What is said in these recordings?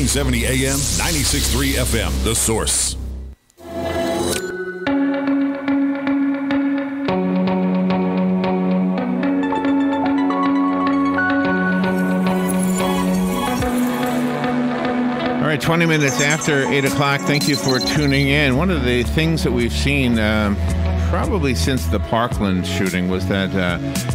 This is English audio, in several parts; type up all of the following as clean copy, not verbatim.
1370 AM, 96.3 FM, The Source. All right, 20 minutes after 8 o'clock. Thank you for tuning in. One of the things that we've seen probably since the Parkland shooting was that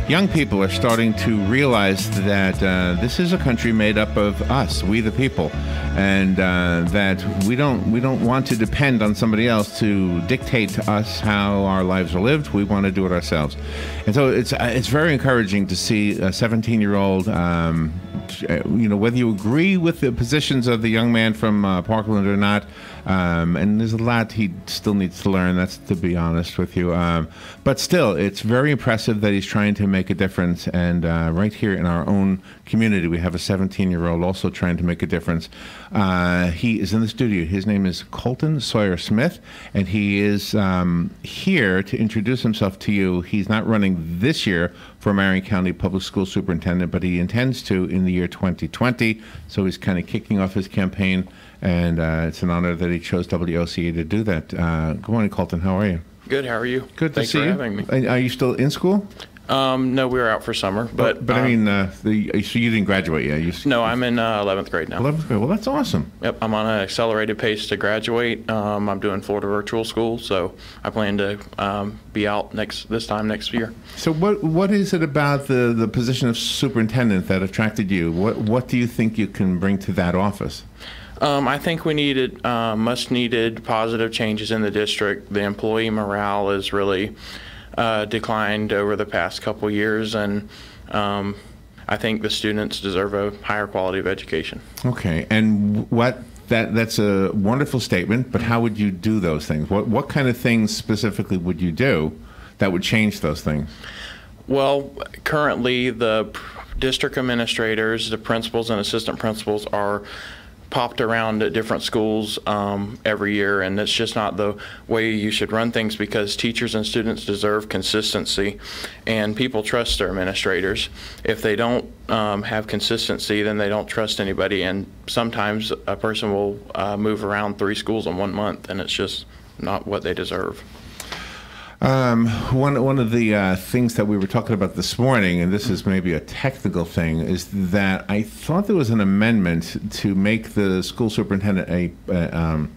young people are starting to realize that this is a country made up of us, we the people, and that we don't want to depend on somebody else to dictate to us how our lives are lived. We want to do it ourselves. And so it's very encouraging to see a 17-year-old whether you agree with the positions of the young man from Parkland or not, and there's a lot he still needs to learn, that's to be honest with you. But still, it's very impressive that he's trying to make a difference. And right here in our own community, we have a 17-year-old also trying to make a difference. He is in the studio. His name is Colton Sawyer Smith, and he is here to introduce himself to you. He's not running this year for Marion County Public School Superintendent, but he intends to in the year 2020. So he's kind of kicking off his campaign, and it's an honor that he chose WOCA to do that. Good morning, Colton. How are you? Good. How are you? Good to see you. Thanks for having me. Are you still in school? No, we were out for summer, but I mean, so you didn't graduate yet? No, I'm in 11th grade now. 11th grade. Well, that's awesome. Yep, I'm on an accelerated pace to graduate. I'm doing Florida virtual school, so I plan to be out this time next year. So what is it about the position of superintendent that attracted you? What do you think you can bring to that office? I think we needed much needed positive changes in the district. The employee morale is really declined over the past couple years, and I think the students deserve a higher quality of education. Okay, and that's a wonderful statement, but how would you do those things? What kind of things specifically would you do that would change those things? Well, currently the district administrators, the principals and assistant principals are popped around at different schools every year, and it's just not the way you should run things, because teachers and students deserve consistency, and people trust their administrators. If they don't have consistency, then they don't trust anybody, and sometimes a person will move around 3 schools in 1 month, and it's just not what they deserve. One of the things that we were talking about this morning, and this is maybe a technical thing, is that I thought there was an amendment to make the school superintendent an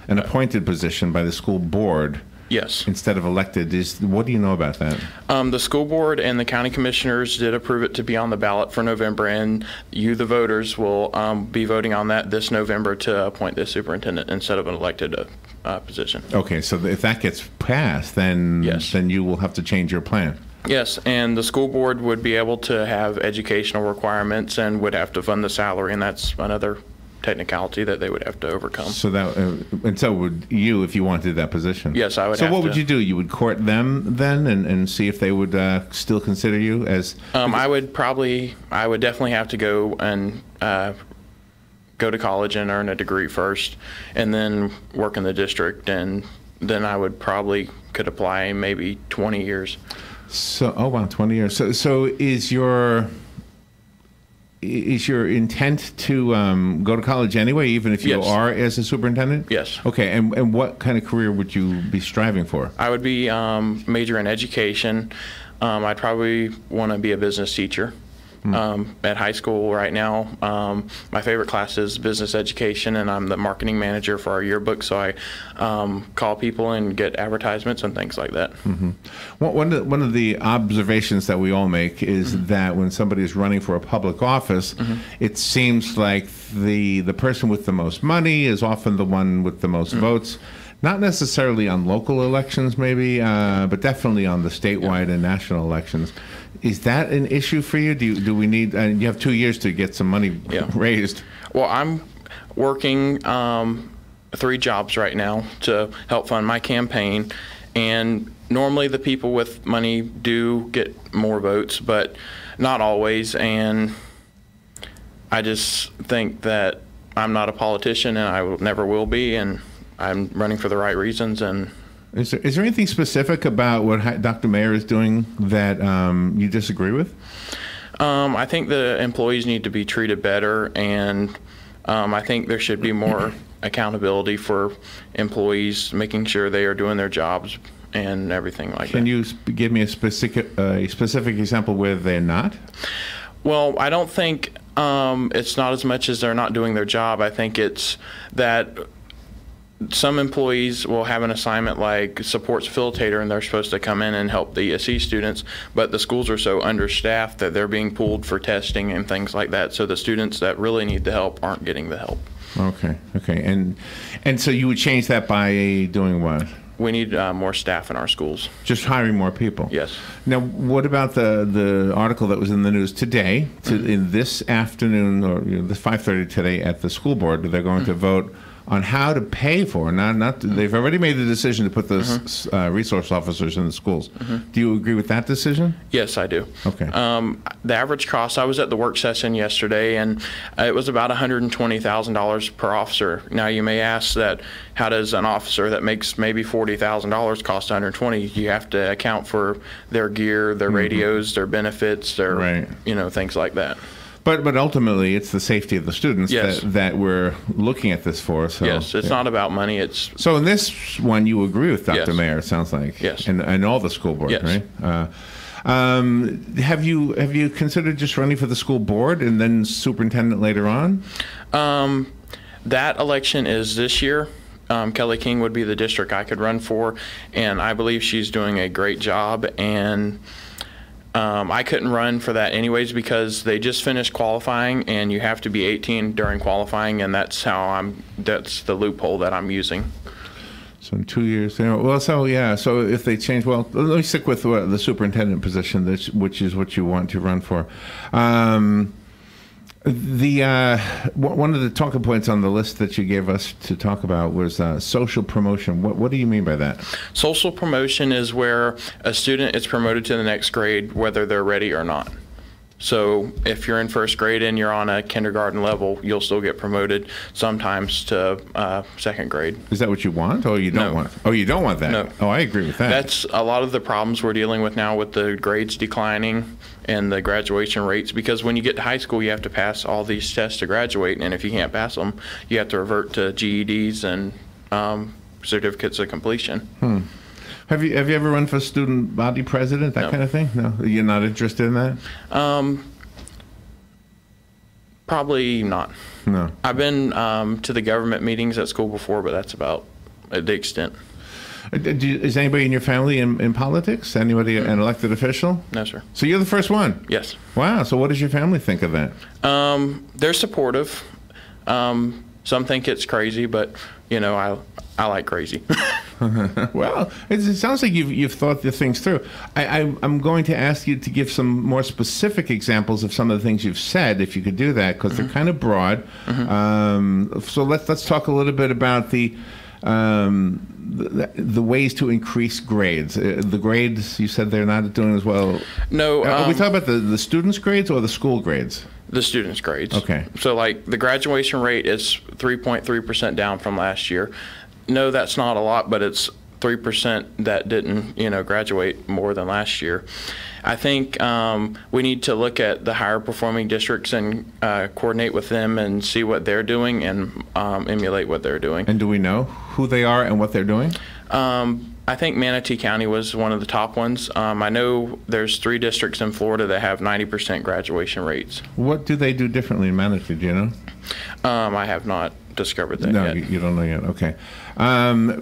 appointed position by the school board. Yes. Instead of elected. What do you know about that? The school board and the county commissioners did approve it to be on the ballot for November, and you, the voters, will be voting on that this November to appoint the superintendent instead of an elected position. Okay, so if that gets passed, then yes, then you will have to change your plan. Yes, and the school board would be able to have educational requirements and would have to fund the salary, and that's another technicality that they would have to overcome. So that, and so would you, if you wanted that position? Yes, I would. So what would you do? You would court them then, and see if they would still consider you as? I would definitely have to go and go to college and earn a degree first, and then work in the district, and then I would probably could apply in maybe 20 years. So, oh wow, 20 years. So is your intent to go to college anyway, even if you yes, are as a superintendent? Yes. Okay, and what kind of career would you be striving for? I would be major in education. I'd probably want to be a business teacher. At high school right now, my favorite class is business education, and I'm the marketing manager for our yearbook, so I call people and get advertisements and things like that. Mm-hmm. Well, one of the observations that we all make is mm-hmm, that when somebody is running for a public office, mm-hmm, it seems like the person with the most money is often the one with the most mm-hmm, votes. Not necessarily on local elections, maybe, but definitely on the statewide and national elections. Is that an issue for you? Do we need? You have 2 years to get some money raised. Well, I'm working 3 jobs right now to help fund my campaign, and normally the people with money do get more votes, but not always. And I just think that I'm not a politician, and I never will be, and I'm running for the right reasons. And is there anything specific about what Dr. Mayer is doing that you disagree with? I think the employees need to be treated better, and I think there should be more accountability for employees, making sure they are doing their jobs and everything like that. Can you give me a specific example where they're not? Well, I don't think it's not as much as they're not doing their job. I think it's that some employees will have an assignment like supports facilitator, and they're supposed to come in and help the ESE students, but the schools are so understaffed that they're being pulled for testing and things like that. So the students that really need the help aren't getting the help. Okay. And so you would change that by doing what? We need more staff in our schools. Just hiring more people? Yes. Now, what about the article that was in the news today, in this afternoon, or this 5:30 today at the school board, they're going to vote on how to pay for, they've already made the decision to put the resource officers in the schools. Do you agree with that decision? Yes, I do. Okay. The average cost, I was at the work session yesterday, and it was about $120,000 per officer. Now you may ask that, how does an officer that makes maybe $40,000 cost $120,000? You have to account for their gear, their radios, their benefits, their things like that. But ultimately, it's the safety of the students that we're looking at this for. So, yes, it's not about money. So in this one, you agree with Dr. Mayer, it sounds like. Yes. And all the school boards, right? Have you considered just running for the school board and then superintendent later on? That election is this year. Kelly King would be the district I could run for, and I believe she's doing a great job. And I couldn't run for that anyways because they just finished qualifying, and you have to be 18 during qualifying, and that's the loophole that I'm using. So in 2 years, well, so if they change, well, let me stick with the superintendent position, which is what you want to run for. One of the talking points on the list that you gave us to talk about was social promotion. What do you mean by that? Social promotion is where a student is promoted to the next grade whether they're ready or not. So if you're in first grade and you're on a kindergarten level, you'll still get promoted sometimes to second grade. Is that what you want, or you don't want? Oh, you don't want that? No. Oh, I agree with that. That's a lot of the problems we're dealing with now with the grades declining and the graduation rates, because when you get to high school, you have to pass all these tests to graduate, and if you can't pass them, you have to revert to GEDs and certificates of completion. Have you ever run for student body president, that kind of thing? No, you're not interested in that? Probably not. No. I've been to the government meetings at school before, but that's about the extent. Is anybody in your family in politics? Anybody an elected official? No, sir. So you're the first one? Yes. Wow. So what does your family think of that? They're supportive. Some think it's crazy, but I like crazy. Well, it sounds like you've thought the things through. I'm going to ask you to give some more specific examples of some of the things you've said, if you could do that, because they're kind of broad. So let's talk a little bit about the ways to increase grades. The grades, you said they're not doing as well. No. Are we talking about the students' grades or the school grades? The students' grades. Okay. So like the graduation rate is 3.3% down from last year. No, that's not a lot, but it's 3% that didn't, graduate more than last year. I think we need to look at the higher performing districts and coordinate with them and see what they're doing and emulate what they're doing. And do we know who they are and what they're doing? I think Manatee County was one of the top ones. I know there's 3 districts in Florida that have 90% graduation rates. What do they do differently in Manatee, do you know? I have not discovered that no, yet. No, you don't know yet. Okay. As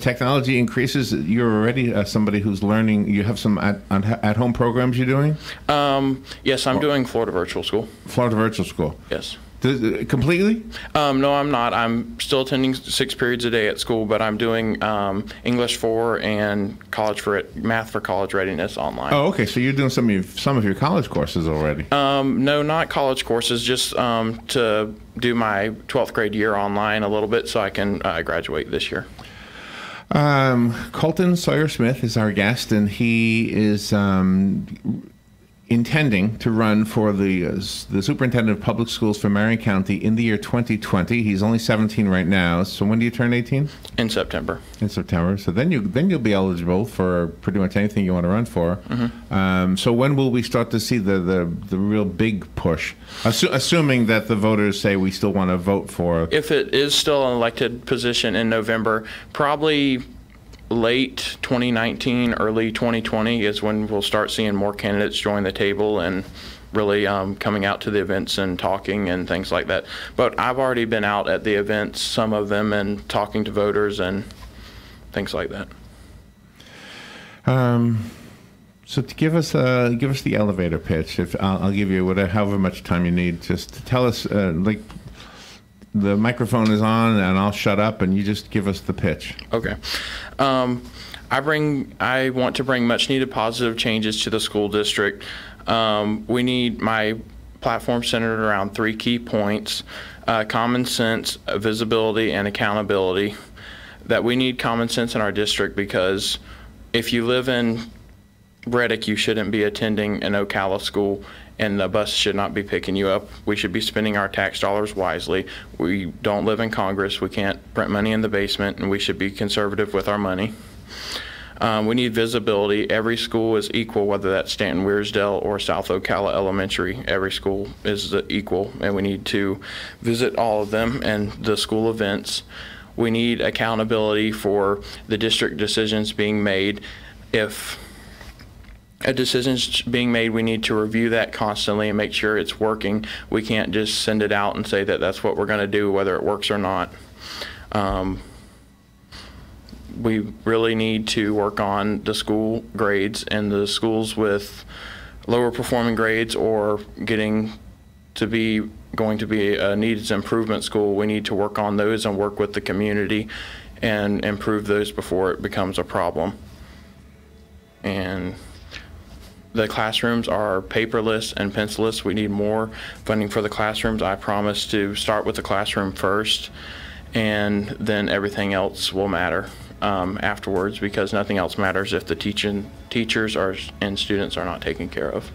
technology increases, you're already somebody who's learning. You have some at-home programs you're doing? Yes, I'm doing Florida Virtual School. Florida Virtual School? Yes. Completely? No, I'm not. I'm still attending 6 periods a day at school, but I'm doing English 4 and math for college readiness online. Oh, okay. So you're doing some of your college courses already? No, not college courses. Just to do my 12th grade year online a little bit so I can graduate this year. Colton Sawyer Smith is our guest, and he is intending to run for the superintendent of public schools for Marion County in the year 2020. He's only 17 right now. So when do you turn 18? In September. In September. So then you'll be eligible for pretty much anything you want to run for. So when will we start to see the real big push? Assuming that the voters say we still want to vote for. If it is still an elected position in November, probably late 2019, early 2020 is when we'll start seeing more candidates join the table and really coming out to the events and talking and things like that. But I've already been out at the events, some of them, and talking to voters and things like that. So to give us the elevator pitch, if I'll give you however much time you need, just to tell us the microphone is on, and I'll shut up, and you just give us the pitch. Okay. I want to bring much-needed positive changes to the school district. We need my platform centered around 3 key points: common sense, visibility, and accountability. That we need common sense in our district because if you live in Reddick, you shouldn't be attending an Ocala school, and the bus should not be picking you up. We should be spending our tax dollars wisely. We don't live in Congress. We can't print money in the basement, and we should be conservative with our money. We need visibility. Every school is equal, whether that's Stanton Weirsdale or South Ocala Elementary. Every school is equal, and we need to visit all of them and the school events. We need accountability for the district decisions being made. If a decision's being made, we need to review that constantly and make sure it's working. We can't just send it out and say that that's what we're going to do, whether it works or not. We really need to work on the school grades, and the schools with lower performing grades or going to be a needs improvement school. We need to work on those and work with the community and improve those before it becomes a problem. And the classrooms are paperless and pencilless. We need more funding for the classrooms. I promise to start with the classroom first, and then everything else will matter afterwards, because nothing else matters if the teachers and students are not taken care of.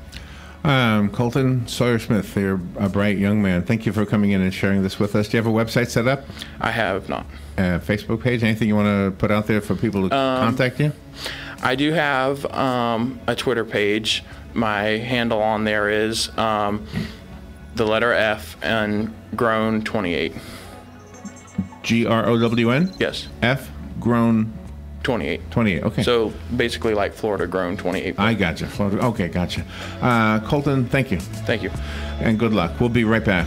Colton Sawyer Smith, you're a bright young man. Thank you for coming in and sharing this with us. Do you have a website set up? I have not. Facebook page? Anything you want to put out there for people to contact you? I do have a Twitter page. My handle on there is the letter F and grown 28. GROWN? Yes. F grown 28. 28. Okay. So basically like Florida grown 28. I gotcha. Florida. Okay, gotcha. Colton, thank you. Thank you. And good luck. We'll be right back.